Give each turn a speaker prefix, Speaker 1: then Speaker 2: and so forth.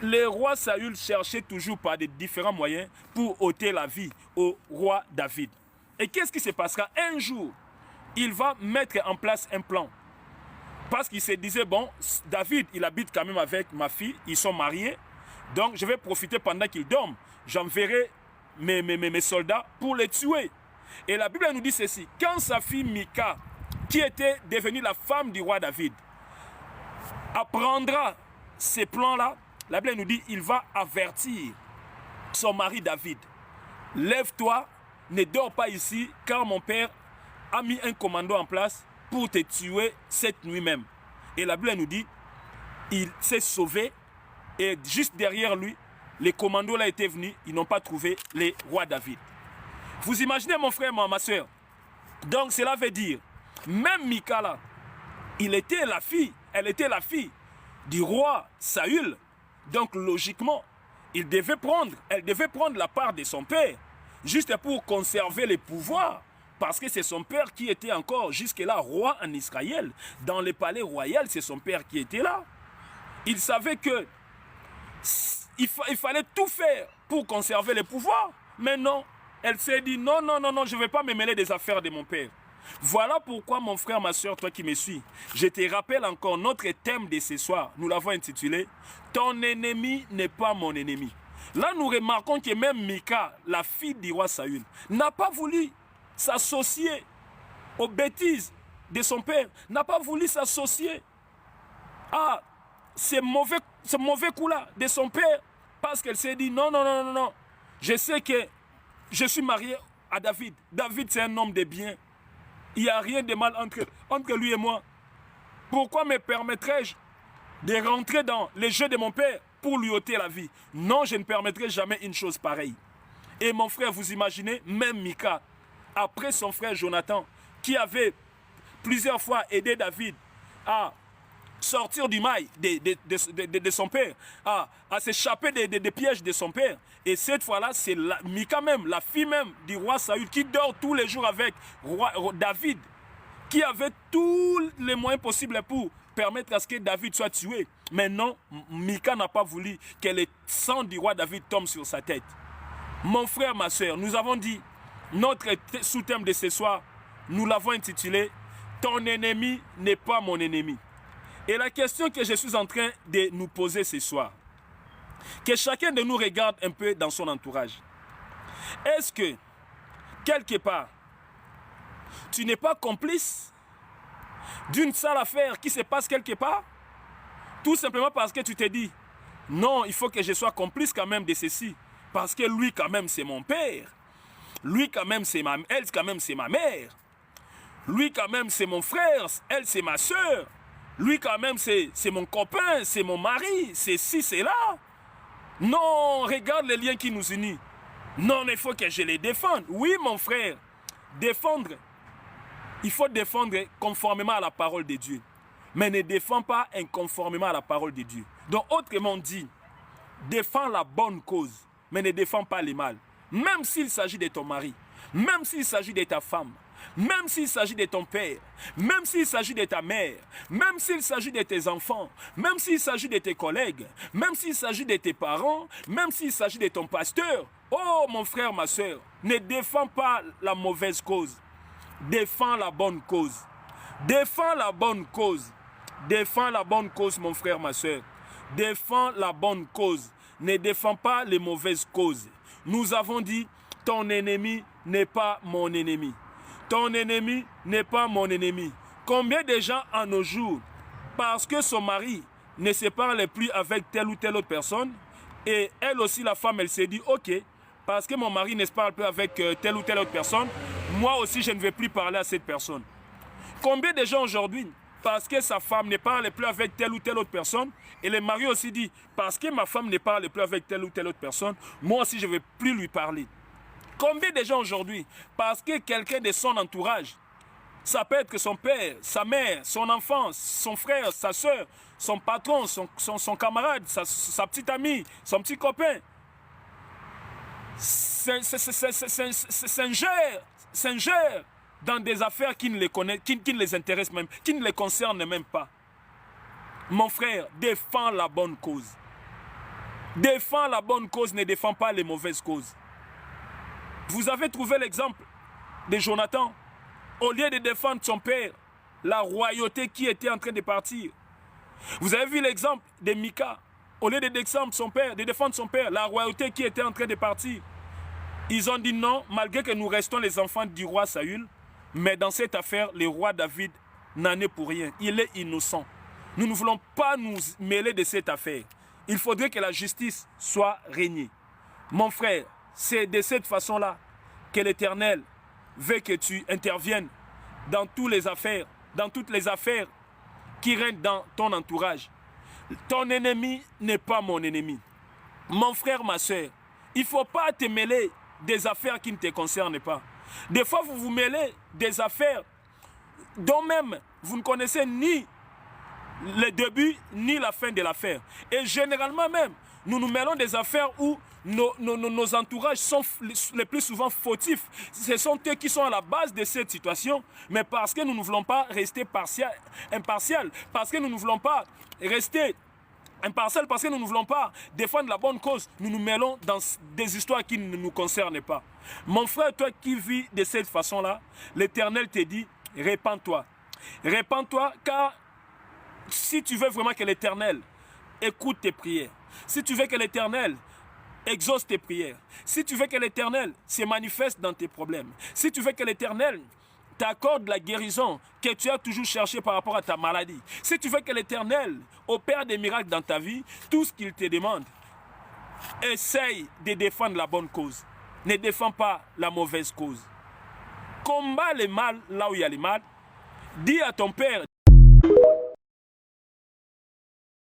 Speaker 1: le roi Saül cherchait toujours par des différents moyens pour ôter la vie au roi David. Et qu'est-ce qui se passera? Un jour, il va mettre en place un plan. Parce qu'il se disait, bon, David, il habite quand même avec ma fille, ils sont mariés, donc je vais profiter pendant qu'il dorme. J'enverrai mes soldats pour les tuer. Et la Bible nous dit ceci, quand sa fille Mika, qui était devenue la femme du roi David, apprendra ces plans-là, la Bible nous dit, il va avertir son mari David. Lève-toi, ne dors pas ici, car mon père a mis un commando en place pour te tuer cette nuit même. Et la Bible nous dit, il s'est sauvé, et juste derrière lui, les commandos là étaient venus, ils n'ont pas trouvé le roi David. Vous imaginez mon frère, ma soeur? Donc cela veut dire, même Mika là, elle était la fille du roi Saül. Donc logiquement, elle devait prendre la part de son père, juste pour conserver les pouvoirs. Parce que c'est son père qui était encore jusque-là roi en Israël. Dans le palais royal, c'est son père qui était là. Il savait que il fallait tout faire pour conserver les pouvoirs. Mais non, elle s'est dit non, je ne vais pas me mêler des affaires de mon père. Voilà pourquoi mon frère, ma soeur, toi qui me suis, je te rappelle encore notre thème de ce soir. Nous l'avons intitulé « Ton ennemi n'est pas mon ennemi ». Là, nous remarquons que même Mika, la fille du roi Saül, n'a pas voulu s'associer aux bêtises de son père, n'a pas voulu s'associer à ce mauvais coup-là de son père, parce qu'elle s'est dit non, je sais que je suis marié à David. David, c'est un homme de bien. Il n'y a rien de mal entre lui et moi. Pourquoi me permettrais-je de rentrer dans les jeux de mon père pour lui ôter la vie? Non, je ne permettrai jamais une chose pareille. Et mon frère, vous imaginez, même Mika, après son frère Jonathan, qui avait plusieurs fois aidé David à sortir du mail de son père, à s'échapper des pièges de son père. Et cette fois-là, c'est Mika même, la fille même du roi Saül, qui dort tous les jours avec David, qui avait tous les moyens possibles pour permettre à ce que David soit tué. Mais non, Mika n'a pas voulu que le sang du roi David tombe sur sa tête. Mon frère, ma soeur, nous avons dit, notre sous-thème de ce soir, nous l'avons intitulé « Ton ennemi n'est pas mon ennemi ». Et la question que je suis en train de nous poser ce soir, que chacun de nous regarde un peu dans son entourage. Est-ce que, quelque part, tu n'es pas complice d'une sale affaire qui se passe quelque part? Tout simplement parce que tu te dis, non, il faut que je sois complice quand même de ceci. Parce que lui quand même c'est mon père. Lui quand même c'est elle quand même c'est ma mère. Lui quand même c'est mon frère, elle c'est ma soeur. Lui quand même c'est mon copain, c'est mon mari, c'est ci, c'est là. Non, regarde les liens qui nous unissent. Non, il faut que je les défende. Oui mon frère, défendre, il faut défendre conformément à la parole de Dieu. Mais ne défends pas inconformément à la parole de Dieu. Donc autrement dit, défends la bonne cause, mais ne défends pas le mal. Même s'il s'agit de ton mari, même s'il s'agit de ta femme, même s'il s'agit de ton père, même s'il s'agit de ta mère, même s'il s'agit de tes enfants, même s'il s'agit de tes collègues, même s'il s'agit de tes parents, même s'il s'agit de ton pasteur. Oh mon frère, ma soeur, ne défends pas la mauvaise cause. Défends la bonne cause. Défends la bonne cause. Défends la bonne cause, mon frère, ma soeur. Défends la bonne cause. Ne défends pas les mauvaises causes. Nous avons dit, ton ennemi n'est pas mon ennemi. Ton ennemi n'est pas mon ennemi. Combien de gens en nos jours, parce que son mari ne se parle plus avec telle ou telle autre personne, et elle aussi, la femme, elle s'est dit, ok, parce que mon mari ne se parle plus avec telle ou telle autre personne, moi aussi, je ne vais plus parler à cette personne. Combien de gens aujourd'hui, parce que sa femme ne parle plus avec telle ou telle autre personne, et le mari aussi dit, parce que ma femme ne parle plus avec telle ou telle autre personne, moi aussi, je ne vais plus lui parler. Combien de gens aujourd'hui, parce que quelqu'un de son entourage, ça peut être son père, sa mère, son enfant, son frère, sa soeur, son patron, son camarade, sa petite amie, son petit copain, s'ingère dans des affaires qui ne les connaissent, qui ne les intéressent même, qui ne les concernent même pas. Mon frère, défends la bonne cause. Défends la bonne cause, ne défends pas les mauvaises causes. Vous avez trouvé l'exemple de Jonathan. Au lieu de défendre son père, la royauté qui était en train de partir. Vous avez vu l'exemple de Mika. Au lieu de défendre son père, la royauté qui était en train de partir. Ils ont dit non, malgré que nous restons les enfants du roi Saül, mais dans cette affaire, le roi David n'en est pour rien. Il est innocent. Nous ne voulons pas nous mêler de cette affaire. Il faudrait que la justice soit régnée. Mon frère, c'est de cette façon-là que l'Éternel veut que tu interviennes dans toutes les affaires qui règnent dans ton entourage. Ton ennemi n'est pas mon ennemi. Mon frère, ma soeur, il ne faut pas te mêler des affaires qui ne te concernent pas. Des fois, vous vous mêlez des affaires dont même vous ne connaissez ni le début ni la fin de l'affaire. Et généralement même, nous nous mêlons des affaires où nos entourages sont le plus souvent fautifs. Ce sont eux qui sont à la base de cette situation, mais parce que nous ne voulons pas rester impartial, parce que nous ne voulons pas rester impartial, parce que nous ne voulons pas défendre la bonne cause, nous nous mêlons dans des histoires qui ne nous concernent pas. Mon frère, toi qui vis de cette façon-là, l'Éternel te dit, répands-toi. Répands-toi, car si tu veux vraiment que l'Éternel écoute tes prières, si tu veux que l'Éternel exauce tes prières, si tu veux que l'Éternel se manifeste dans tes problèmes, si tu veux que l'Éternel t'accorde la guérison que tu as toujours cherché par rapport à ta maladie, si tu veux que l'Éternel opère des miracles dans ta vie, tout ce qu'il te demande, essaye de défendre la bonne cause. Ne défends pas la mauvaise cause. Combat le mal là où il y a le mal. Dis à ton père.